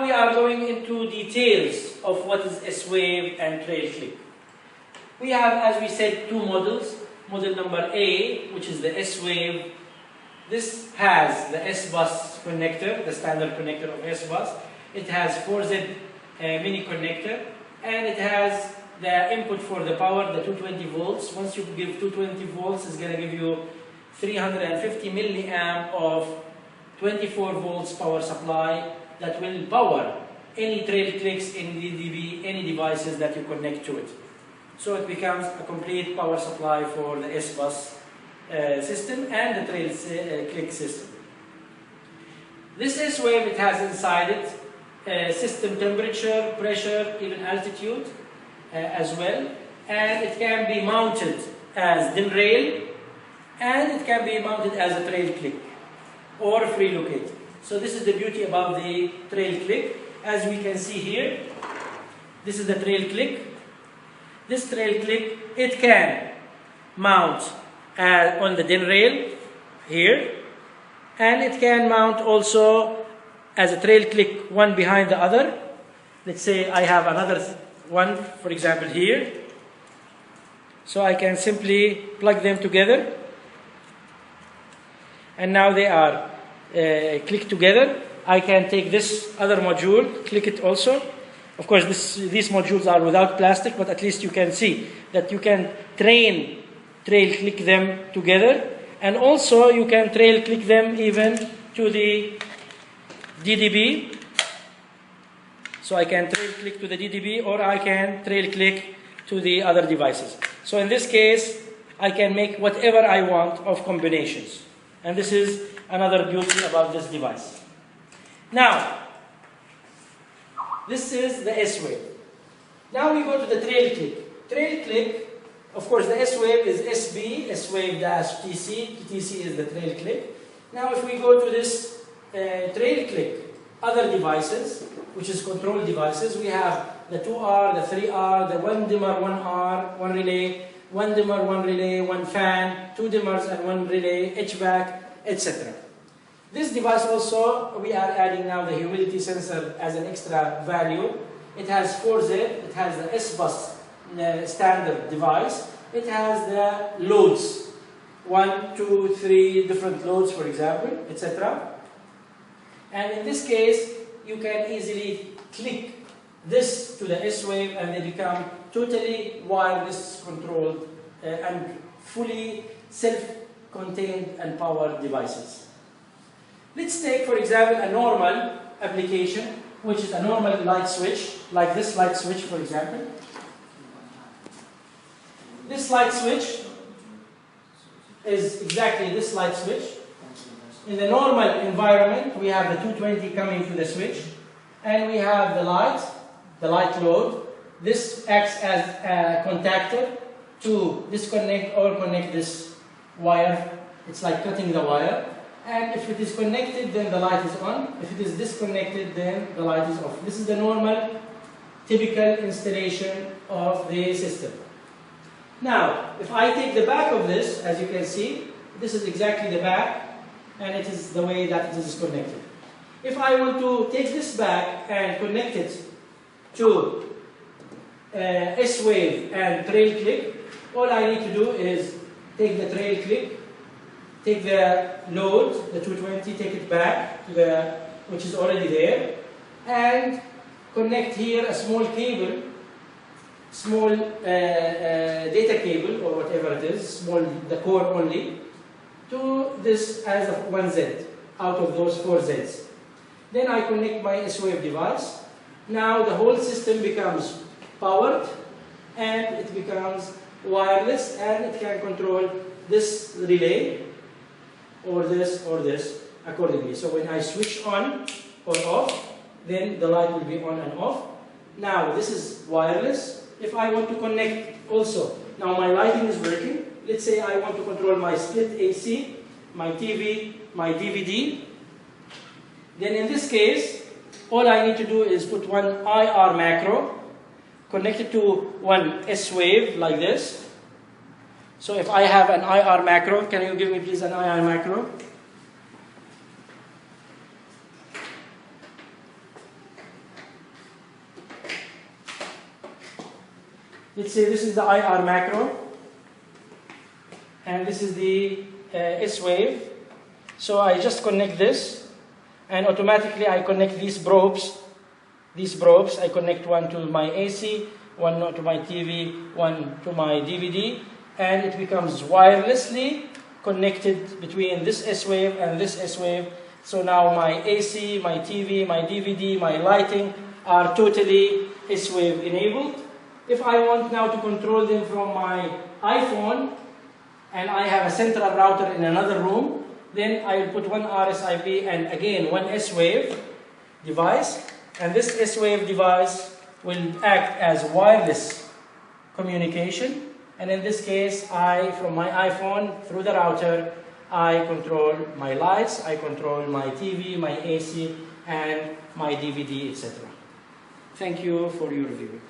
We are going into details of what is S-wave and trail click. We have, as we said, two models. Model number A, which is the S-wave. This has the S-bus connector, the standard connector of S-bus. It has 4Z mini connector, and it has the input for the power, the 220 volts. Once you give 220 volts, it's going to give you 350 milliamp of 24 volts power supply that will power any trail clicks in ddp, any devices that you connect to it. So it becomes a complete power supply for the S-bus system and the trail click system. This S-wave, it has inside it system temperature, pressure, even altitude as well, and it can be mounted as DIN rail, and it can be mounted as a trail click or free locate. So this is the beauty about the trail click. As we can see here, this is the trail click. This trail click, it can mount on the DIN rail here, and it can mount also as a trail click one behind the other. Let's say I have another one, for example, here. So I can simply plug them together, and now they are clicked together. I can take this other module, click it also. Of course, these modules are without plastic, but at least you can see that you can trail click them together, and also you can trail click them even to the ddp. So I can trail click to the ddp, or I can trail click to the other devices. So in this case, I can make whatever I want of combinations. And this is another beauty about this device. Now, this is the S-wave. Now we go to the trail click. Trail click, of course, the S-wave is SB, S-wave-TC. TC is the trail click. Now if we go to this trail click, other devices, which is control devices, we have the 2R, the 3R, the 1 dimmer, 1R, 1 relay, 1 dimmer, 1 relay, 1 fan, 2 dimmers and 1 relay, HVAC, etc. This device also, we are adding now the humidity sensor as an extra value. It has 4Z, it has the S-bus standard device. It has the loads, 1, 2, 3 different loads, for example, etc. And in this case, you can easily click this to the S-wave, and they become totally wireless controlled and fully self-contained and powered devices. Let's take, for example, a normal application, which is a normal light switch, like this light switch, for example. This light switch is exactly this light switch. In the normal environment, we have the 220 coming to the switch, and we have the light load. This acts as a contactor to disconnect or connect this wire. It's like cutting the wire. And if it is connected, then the light is on. If it is disconnected, then the light is off. This is the normal, typical installation of the system. Now, if I take the back of this, as you can see, this is exactly the back, and it is the way that it is connected. If I want to take this back and connect it to S-wave and trail click, all I need to do is take the trail click, take the load, the 220, take it back to the, which is already there, and connect here a small cable, small data cable or whatever it is, small, the core only, to this as a 1Z out of those 4 Zs. Then I connect my S-wave device. Now the whole system becomes powered, and it becomes wireless, and it can control this relay or this accordingly. So when I switch on or off, then the light will be on and off. Now this is wireless. If I want to connect also, now my lighting is working. Let's say I want to control my split AC, my TV, my DVD. Then in this case, all I need to do is put one IR macro, connect it to one S-wave like this. So if I have an IR macro, can you give me please an IR macro? let's say this is the IR macro, and this is the S-wave. So I just connect this, and automatically I connect these probes. These probes, I connect one to my AC, one to my TV, one to my DVD, and it becomes wirelessly connected between this S-wave and this S-wave. So now my AC, my TV, my DVD, my lighting are totally S-wave enabled. If I want now to control them from my iPhone, and I have a central router in another room, then I will put one RSIP and again one S-wave device, and this S-wave device will act as wireless communication, and in this case from my iPhone through the router I control my lights, I control my TV, my AC and my DVD, etc. Thank you for your viewing.